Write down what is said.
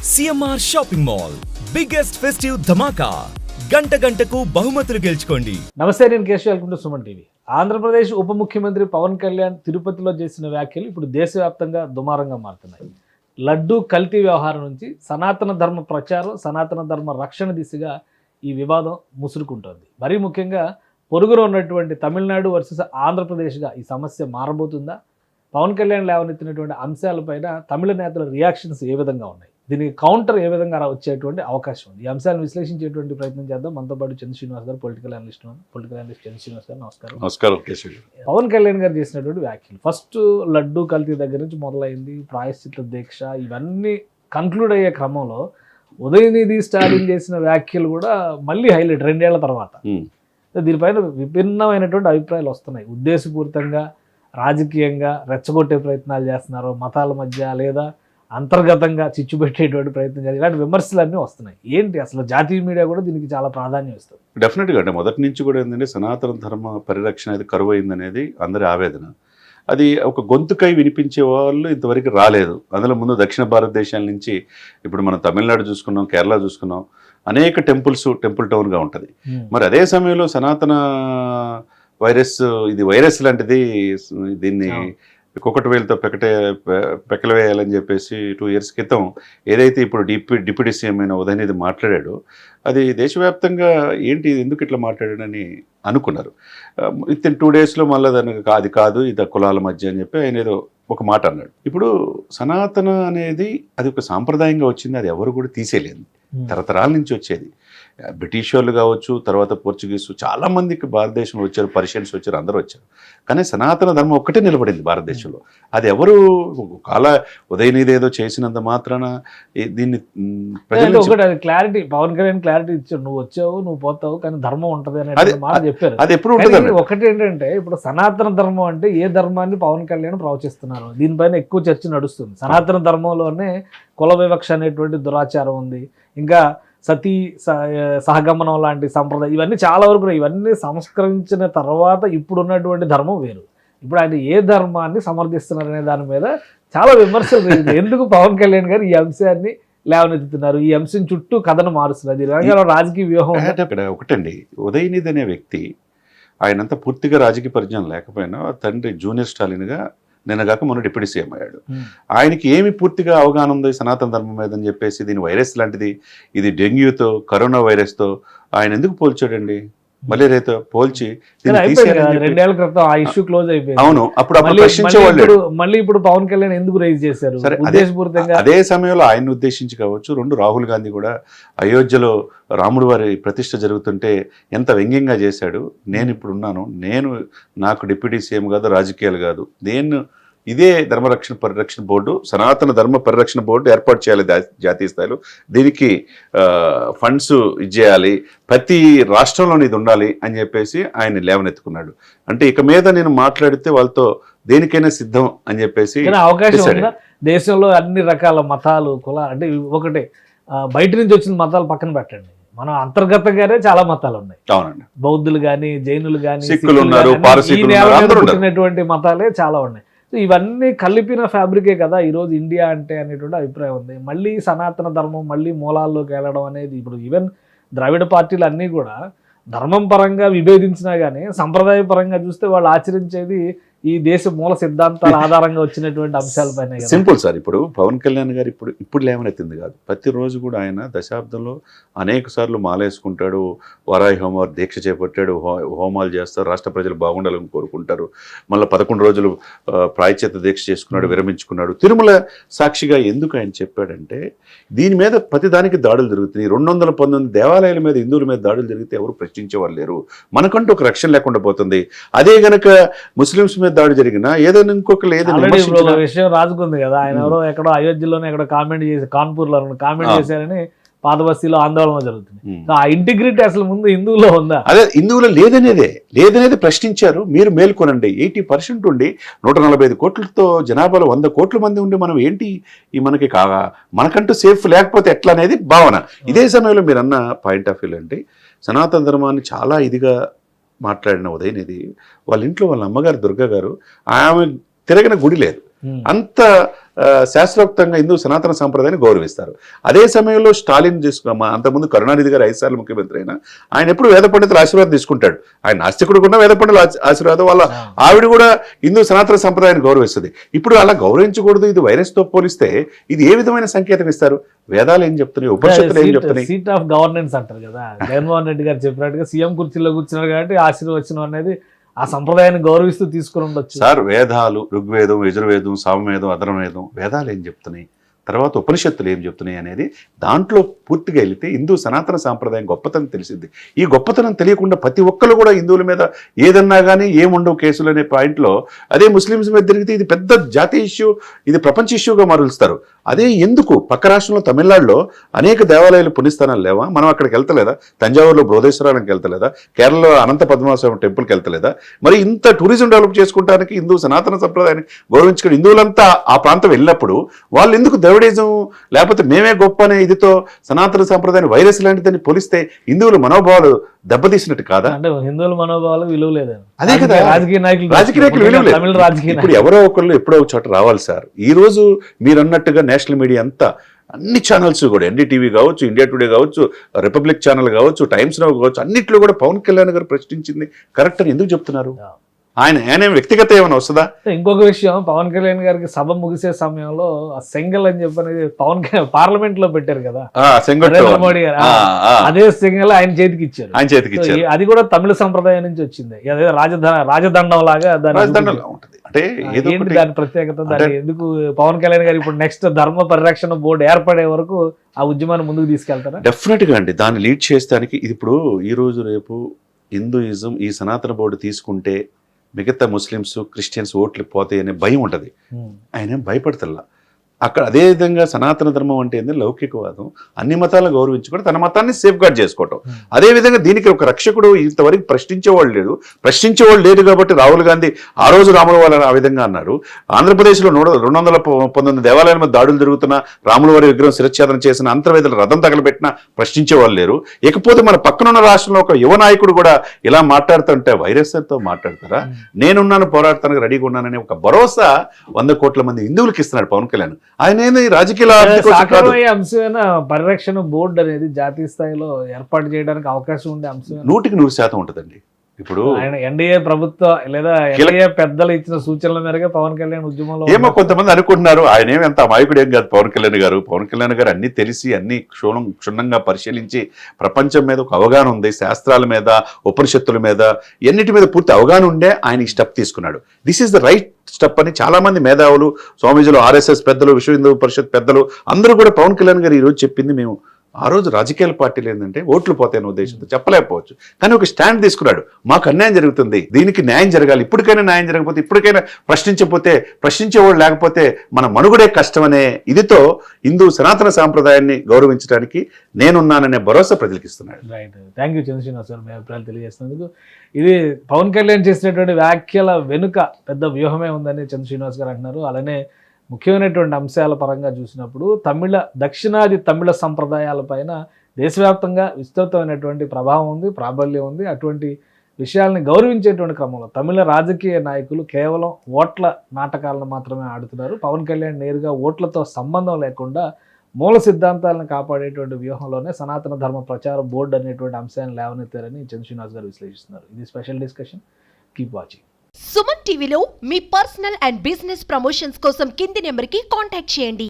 CMR shopping mall biggest festive ధమాకా గంటకు బహుమతులు గెలుచుకోండి. నమస్తే, నేను Keshav. Welcome to Suman TV. Andhra Pradesh ఉప ముఖ్యమంత్రి పవన్ కళ్యాణ్ తిరుపతిలో చేసిన వ్యాఖ్యలు ఇప్పుడు దేశవ్యాప్తంగా దుమారంగా మారుతున్నాయి. లడ్డూ కల్తీ వ్యవహారం నుంచి సనాతన ధర్మ ప్రచారం, సనాతన ధర్మ రక్షణ దిశగా ఈ వివాదం ముసురుకుంటోంది. మరీ ముఖ్యంగా పొరుగులో ఉన్నటువంటి తమిళనాడు వర్సెస్ ఆంధ్రప్రదేశ్గా ఈ సమస్య మారబోతుందా? పవన్ కళ్యాణ్ లేవనెత్తినటువంటి అంశాలపైన తమిళ నేతల రియాక్షన్స్ ఏ విధంగా ఉన్నాయి, దీనికి కౌంటర్ ఏ విధంగా వచ్చేటువంటి అవకాశం ఉంది? ఈ అంశాలను విశ్లేషించేటువంటి ప్రయత్నం చేద్దాం. మనతో పాటు చంద్ర శ్రీనివాస్ గారు, పొలిటికల్ అనలిస్ట్ చంద్ర శ్రీనివాస్ గారు, నమస్కారం. నమస్కారం కేశవ్. పవన్ కళ్యాణ్ గారు చేసినటువంటి వ్యాఖ్యలు ఫస్ట్ లడ్డూ కల్తీ దగ్గర నుంచి మొదలైంది, ప్రాయశ్చిత్త దీక్ష, ఇవన్నీ కన్క్లూడ్ అయ్యే క్రమంలో ఉదయనిధి స్టాలిన్ చేసిన వ్యాఖ్యలు కూడా మళ్ళీ హైలైట్ 2 ఏళ్ల తర్వాత. దీనిపైన విభిన్నమైనటువంటి అభిప్రాయాలు వస్తున్నాయి. ఉద్దేశపూరితంగా రాజకీయంగా రెచ్చగొట్టే ప్రయత్నాలు చేస్తున్నారు, మతాల మధ్య లేదా అంతర్గతంగా చిచ్చు పెట్టేటువంటి ప్రయత్నం చేయాలి, ఇలాంటి విమర్శలన్నీ వస్తున్నాయి. ఏంటి అసలు జాతీయ మీడియా కూడా దీనికి చాలా ప్రాధాన్యం ఇస్తుంది. డెఫినెట్గా అంటే మొదటి నుంచి కూడా ఏంటంటే సనాతన ధర్మ పరిరక్షణ అనేది కరువు అయిందనేది అందరి ఆవేదన. అది ఒక గొంతుకై వినిపించే వాళ్ళు ఇంతవరకు రాలేదు. అందులో ముందు దక్షిణ భారతదేశాల నుంచి ఇప్పుడు మనం తమిళనాడు చూసుకున్నాం, కేరళ చూసుకున్నాం, అనేక టెంపుల్ టౌన్గా ఉంటుంది. మరి అదే సమయంలో సనాతన ఇది వైరస్ లాంటిది, దీన్ని కుక్కటి వేలతో పెకలవేయాలని చెప్పేసి 2 years క్రితం ఏదైతే ఇప్పుడు డిప్యూటీ సీఎం అయిన ఉదయనిధి మాట్లాడాడో అది దేశవ్యాప్తంగా ఏంటి ఎందుకు ఇట్లా మాట్లాడాడని అనుకున్నారు. విత్ ఇన్ 2 days మళ్ళీ దానికి అది కాదు, ఇది కులాల మధ్య అని చెప్పి ఆయన ఏదో ఒక మాట అన్నాడు. ఇప్పుడు సనాతన అనేది అది ఒక సాంప్రదాయంగా వచ్చింది, అది ఎవరు కూడా తీసేయలేదు, తరతరాల నుంచి వచ్చేది. బ్రిటిష్ వాళ్ళు కావచ్చు, తర్వాత పోర్చుగీసు, చాలా మందికి భారతదేశంలో వచ్చారు, పర్షియన్స్ వచ్చారు, అందరూ వచ్చారు. కానీ సనాతన ధర్మం ఒక్కటే నిలబడింది భారతదేశంలో. అది ఎవరు ఉదయనిధి ఏదో చేసినంత మాత్రాన దీన్ని క్లారిటీ, పవన్ కళ్యాణ్ క్లారిటీ ఇచ్చాడు, నువ్వు వచ్చావు, నువ్వు పోతావు, కానీ ధర్మం ఉంటది అనే మాట చెప్పారు. అది ఎప్పుడు ఉంటుంది. ఒకటి ఏంటంటే ఇప్పుడు సనాతన ధర్మం అంటే ఏ ధర్మాన్ని పవన్ కళ్యాణ్ ప్రవచిస్తున్నారు, దీనిపైన ఎక్కువ చర్చ నడుస్తుంది. సనాతన ధర్మంలోనే కుల వివక్ష అనేటువంటి దురాచారం ఉంది, ఇంకా సతీ సహగమనం లాంటి సంప్రదాయం, ఇవన్నీ చాలా వరకు ఇవన్నీ సంస్కరించిన తర్వాత ఇప్పుడున్నటువంటి ధర్మం వేరు. ఇప్పుడు ఆయన ఏ ధర్మాన్ని సమర్థిస్తున్నారనే దాని మీద చాలా విమర్శలు. ఎందుకు పవన్ కళ్యాణ్ గారు ఈ అంశాన్ని లేవనెత్తుతున్నారు, ఈ అంశం చుట్టూ కథను మారుస్తున్నారు, దీని రాజకీయ వ్యూహం? ఒకటండి, ఉదయనిధి అనే వ్యక్తి ఆయనంతా పూర్తిగా రాజకీయ పరిజ్ఞానం లేకపోయినా తండ్రి జూనియర్ స్టాలిన్గా నిన్నగాక మొన్న డిప్యూటీ సీఎం అయ్యాడు. ఆయనకి ఏమి పూర్తిగా అవగాహన ఉంది సనాతన ధర్మం మీద అని చెప్పేసి, దీని వైరస్ లాంటిది, ఇది డెంగ్యూతో, కరోనా వైరస్తో ఆయన ఎందుకు పోల్చాడండి? మలేరియాతో పోల్చి 2 ఏళ్ల క్రితం ఆ ఇష్యూ క్లోజ్ అయిపోయింది. అవును, అప్పుడు మళ్ళీ ఇప్పుడు పవన్ కళ్యాణ్ ఎందుకు రైజ్ చేశారు? అదే సమయంలో ఆయన ఉద్దేశించి కావచ్చు, 2 రాహుల్ గాంధీ కూడా అయోధ్యలో రాముడు వారి ప్రతిష్ఠ జరుగుతుంటే ఎంత వ్యంగ్యంగా చేశాడు. నేను ఇప్పుడు ఉన్నాను, నాకు డిప్యూటీ సీఎం కాదు, రాజకీయాలు కాదు, ఇదే ధర్మరక్షణ పరిరక్షణ బోర్డు, సనాతన ధర్మ పరిరక్షణ బోర్డు ఏర్పాటు చేయాలి జాతీయ స్థాయిలో, దీనికి ఫండ్స్ ఇచ్చేయాలి, ప్రతి రాష్ట్రంలోని ఇది ఉండాలి అని చెప్పేసి ఆయన లేవనెత్తుకున్నాడు. అంటే ఇక మీద నేను మాట్లాడితే వాళ్ళతో దేనికైనా సిద్ధం అని చెప్పేసి అవకాశం ఉందా? దేశంలో అన్ని రకాల మతాలు, కుల అంటే ఒకటే, బయట నుంచి వచ్చిన మతాలు పక్కన పెట్టండి, మనం అంతర్గతంగానే చాలా మతాలు ఉన్నాయి. అవునండి, బౌద్ధులు కానీ, జైనులు కానీ, సిక్కులు ఉన్నారు, పుట్టినటువంటి మతాలే చాలా ఉన్నాయి. సో ఇవన్నీ కలిపిన ఫ్యాబ్రికే కదా ఈరోజు ఇండియా అంటే అనేటువంటి అభిప్రాయం ఉంది. మళ్ళీ సనాతన ధర్మం మళ్ళీ మూలాల్లోకి వెళ్ళడం అనేది, ఇప్పుడు ఈవెన్ ద్రావిడ పార్టీలు అన్నీ కూడా ధర్మం పరంగా విభేదించినా కానీ సంప్రదాయ పరంగా చూస్తే వాళ్ళు ఆచరించేది ఈ దేశ మూల సిద్ధాంతాల ఆధారంగా వచ్చినటువంటి అంశాలపైన. సింపుల్ సార్, ఇప్పుడు పవన్ కళ్యాణ్ గారు ఇప్పుడు లేవనెత్తింది కాదు, ప్రతిరోజు కూడా ఆయన దశాబ్దంలో అనేక సార్లు మాలేసుకుంటాడు, వారాహి హోమవారి దీక్ష చేపట్టాడు, హోమాలు చేస్తారు, రాష్ట్ర ప్రజలు బాగుండాలని కోరుకుంటారు. మళ్ళీ 11 రోజులు ప్రాయశ్చిత్త దీక్ష చేసుకున్నాడు, విరమించుకున్నాడు. తిరుమల సాక్షిగా ఎందుకు ఆయన చెప్పాడంటే, దీని మీద ప్రతిదానికి దాడులు జరుగుతున్నాయి. 219 దేవాలయాల మీద, హిందువుల మీద దాడులు జరిగితే ఎవరు ప్రశ్నించేవాళ్ళు లేరు, మనకంటూ ఒక రక్షణ లేకుండా పోతుంది. అదే గనక ముస్లింస్ మీద దాడి జరిగినా ఏదైనా ఇంకొక విషయం రాజుకుంది కదా, ఆయన ఎవరో ఎక్కడో అయోధ్యలోనే ఎక్కడో కామెంట్ చేసి, కాన్పూర్లో కామెంట్ చేశారని పాత బస్తీలో ఆందోళన జరుగుతుంది. ఆ ఇంటిగ్రిటీ అసలు ముందు హిందువులో ఉందా? అదే హిందువులో లేదనేది ప్రశ్నించారు. మీరు మేల్కొనండి, 80% ఉండి 145 కోట్లతో జనాభాలో 100 కోట్ల మంది ఉండి మనం ఏంటి ఈ మనకంటూ సేఫ్ లేకపోతే ఎట్లా అనేది భావన. ఇదే సమయంలో మీరు అన్న పాయింట్ ఆఫ్ వ్యూ అంటే సనాతన ధర్మాన్ని చాలా ఇదిగా మాట్లాడిన ఉదయనిధి వాళ్ళ ఇంట్లో వాళ్ళ అమ్మగారు దుర్గా గారు, ఆమె తిరగని గుడి లేదు. అంత శాస్త్రోక్తంగా హిందూ సనాతన సాంప్రదాయాన్ని గౌరవిస్తారు. అదే సమయంలో స్టాలిన్ అంతకుముందు కరుణానిధి గారు 5 సార్లు ముఖ్యమంత్రి అయినా ఆయన ఎప్పుడు వేద పండితుల ఆశీర్వాదం తీసుకుంటాడు. ఆయన నాస్తికుడు కూడా వేద పండితుల ఆశీర్వాదం, వాళ్ళ ఆవిడ కూడా హిందూ సనాతన సంప్రదాయాన్ని గౌరవిస్తుంది. ఇప్పుడు అలా గౌరవించకూడదు, ఇది వైరస్తో పోలిస్తే ఇది ఏ విధమైన సంకేతం ఇస్తారు? వేదాలు ఏం చెప్తున్నాయి, ఉపనిషత్తులు ఏం చెప్తున్నాయి? సీట్ ఆఫ్ గవర్నెన్స్ అంటారు కదా, జగన్మోహన్ రెడ్డి గారు చెప్పినట్టుగా సీఎం కుర్చీలో కూర్చున్నారు కాబట్టి ఆశీర్వచనం అనేది ఆ సంప్రదాయాన్ని గౌరవిస్తూ తీసుకుని ఉండొచ్చు. సార్, వేదాలు ఋగ్వేదం, యజుర్వేదం, సామవేదం, అధర్వవేదం, వేదాలు ఏం చెప్తున్నాయి, తర్వాత ఉపనిషత్తులు ఏం చెప్తున్నాయి అనేది దాంట్లో పూర్తిగా వెళితే హిందూ సనాతన సాంప్రదాయం గొప్పతనం తెలిసింది. ఈ గొప్పతనం తెలియకుండా ప్రతి ఒక్కరు కూడా హిందువుల మీద ఏదన్నా కానీ ఏముండవు కేసులు అనే పాయింట్లో అదే ముస్లిమ్స్ మీద తిరిగితే ఇది పెద్ద జాతీయ ఇష్యూ, ఇది ప్రపంచ ఇష్యూగా మరులుస్తారు. అదే ఎందుకు పక్క రాష్ట్రంలో తమిళనాడులో అనేక దేవాలయాలు పుణ్యస్థానాలు లేవా? మనం అక్కడికి వెళ్తలేదా? తంజావూరులో బృహదేశ్వరానికి వెళ్తలేదా? కేరళలో అనంత పద్మనాభస్వామి టెంపుల్కి వెళ్తలేదా? మరి ఇంత టూరిజం డెవలప్ చేసుకోవడానికి హిందూ సనాతన సంప్రదాయాన్ని గౌరవించుకుని హిందువులంతా ఆ ప్రాంతం వెళ్ళినప్పుడు వాళ్ళు ఎందుకు ద్రవిడిజం లేకపోతే మేమే గొప్ప అనే ఇదితో సనాతన సాంప్రదాయాన్ని వైరస్ లాంటిదని పోలిస్తే హిందువుల మనోభావాలు దెబ్బతీసినట్టు కాదా? అంటే హిందువుల మనోభావాలు విలువ లేదు. అదే కదా, రాజకీయ నాయకులు విలువ లేదు. తమిళ రాజకీయ ఇప్పుడు ఎవరో ఒకళ్ళు ఎప్పుడో ఒక చోట రావాలి సార్. ఈ రోజు మీరు అన్నట్టుగా నేషనల్ మీడియా అంతా అన్ని ఛానల్స్ కూడా ఎన్డీటీవీ కావచ్చు, ఇండియా టుడే కావచ్చు, రిపబ్లిక్ ఛానల్ కావచ్చు, టైమ్స్ నౌ కావచ్చు, అన్నిట్లో కూడా పవన్ కళ్యాణ్ గారు ప్రశ్నించింది కరెక్ట్ అని ఎందుకు చెప్తున్నారు? ఆయన వ్యక్తిగత ఏమైనా వస్తుందా? ఇంకొక విషయం, పవన్ కళ్యాణ్ గారికి సభ ముగిసే సమయంలో ఆ సెంగల్ అని చెప్పనేది పార్లమెంట్ లో పెట్టారు కదా నరేంద్ర మోడీ గారు, అదే సెంగల్ ఆయన చేతికి ఇచ్చారు. అది కూడా తమిళ సంప్రదాయం నుంచి వచ్చింది. అదే రాజదండం లాగా ఉంటుంది. అంటే ఏంటి దాని ప్రత్యేకత? దాన్ని ఎందుకు పవన్ కళ్యాణ్ గారు ఇప్పుడు నెక్స్ట్ ధర్మ పరిరక్షణ బోర్డు ఏర్పడే వరకు ఆ ఉద్యమాన్ని ముందుకు తీసుకెళ్తారా? డెఫినెట్ గా అండి. దాన్ని లీడ్ చేస్తానికి ఇది ఇప్పుడు ఈ రోజు రేపు హిందూయిజం ఈ సనాతన బోర్డు తీసుకుంటే మిగతా ముస్లిమ్స్ క్రిస్టియన్స్ ఓట్లు పోతాయి అనే భయం ఉంటుంది. ఆయన భయపడతల్లా. అక్కడ అదే విధంగా సనాతన ధర్మం అంటే ఏంటంటే లౌకికవాదం, అన్ని మతాలను గౌరవించుకోవడం, తన మతాన్ని సేఫ్ గార్డ్ చేసుకోవటం. అదే విధంగా దీనికి ఒక రక్షకుడు ఇంతవరకు ప్రశ్నించేవాళ్ళు లేదు కాబట్టి రాహుల్ గాంధీ ఆ రోజు రాముల వారు ఆ విధంగా అన్నారు. ఆంధ్రప్రదేశ్లో 219 దేవాలయాల మీద దాడులు జరుగుతున్న, రాముల వారి విగ్రహం శిరచ్ఛేదన చేసిన, అంతర్వేదుల రథం తగలబెట్టినా ప్రశ్నించేవాళ్ళు లేరు. ఇకపోతే మన పక్కనున్న రాష్ట్రంలో ఒక యువ నాయకుడు కూడా ఇలా మాట్లాడుతుంటే వైరస్తో మాట్లాడతారా? నేనున్నాను, పోరాడతానికి రెడీగా ఉన్నానని ఒక భరోసా 100 కోట్ల మంది హిందువులకి ఇస్తున్నాడు పవన్ కళ్యాణ్. ఆయన రాజకీయ అంశమైన పరిరక్షణ బోర్డు అనేది జాతీయ స్థాయిలో ఏర్పాటు చేయడానికి అవకాశం ఉండే అంశం 100% ఉంటుందండి. ఇప్పుడు ఆయన ఎన్డీఏ ప్రభుత్వం లేదా ఎన్డీఏ పెద్దలు ఇచ్చిన సూచనల మేరకు పవన్ కళ్యాణ్ ఉద్యమంలో ఏమో కొంతమంది అనుకుంటున్నారు. ఆయన ఏమి అంత అమాయకుడు ఏం కాదు పవన్ కళ్యాణ్ గారు. పవన్ కళ్యాణ్ గారు అన్ని తెలిసి అన్ని క్షుణ్ణంగా పరిశీలించి ప్రపంచం మీద ఒక అవగాహన ఉంది, శాస్త్రాల మీద, ఉపనిషత్తుల మీద, ఎన్నిటి మీద పూర్తి అవగాహన ఉండే ఆయన ఈ స్టెప్ తీసుకున్నాడు. This is the right step అని చాలా మంది మేధావులు, స్వామీజులు, ఆర్ఎస్ఎస్ పెద్దలు, విశ్వ హిందూ పరిషత్ పెద్దలు అందరూ కూడా పవన్ కళ్యాణ్ గారు ఈరోజు చెప్పింది మేము ఆ రోజు రాజకీయాల పార్టీలు ఏంటంటే ఓట్లు పోతాయనే ఉద్దేశంతో చెప్పలేకపోవచ్చు, కానీ ఒక స్టాండ్ తీసుకున్నాడు. మాకు అన్యాయం జరుగుతుంది, దీనికి న్యాయం జరగాలి, ఇప్పటికైనా న్యాయం జరగకపోతే, ఇప్పటికైనా ప్రశ్నించేవాడు లేకపోతే మన మనుగడే కష్టమనే ఇదితో హిందూ సనాతన సాంప్రదాయాన్ని గౌరవించడానికి నేనున్నాననే భరోసా ప్రజలకు ఇస్తున్నాడు. రైట్, థ్యాంక్ యూ చంద్రశ్రీనివాస్ గారు, మీ అభిప్రాయాలు తెలియజేస్తున్నందుకు. ఇది పవన్ కళ్యాణ్ చేసినటువంటి వ్యాఖ్యల వెనుక పెద్ద వ్యూహమే ఉందని చంద్రశ్రీనివాస్ గారు అంటున్నారు. అలానే ముఖ్యమైనటువంటి అంశాల పరంగా చూసినప్పుడు దక్షిణాది తమిళ సంప్రదాయాలపైన దేశవ్యాప్తంగా విస్తృతమైనటువంటి ప్రభావం ఉంది, ప్రాబల్యం ఉంది. అటువంటి విషయాల్ని గౌరవించేటువంటి క్రమంలో తమిళ రాజకీయ నాయకులు కేవలం ఓట్ల నాటకాలను మాత్రమే ఆడుతున్నారు. పవన్ కళ్యాణ్ నేరుగా ఓట్లతో సంబంధం లేకుండా మూల సిద్ధాంతాలను కాపాడేటువంటి వ్యూహంలోనే సనాతన ధర్మ ప్రచార బోర్డు అనేటువంటి అంశాన్ని లేవనెత్తారని చంద్రశ్రీనివాస్ గారు విశ్లేషిస్తున్నారు. ఇది special discussion. Keep watching. Suman టీవీలో మీ పర్సనల్ అండ్ బిజినెస్ ప్రమోషన్స్ కోసం కింది నెంబర్కి కాంటాక్ట్ చేయండి.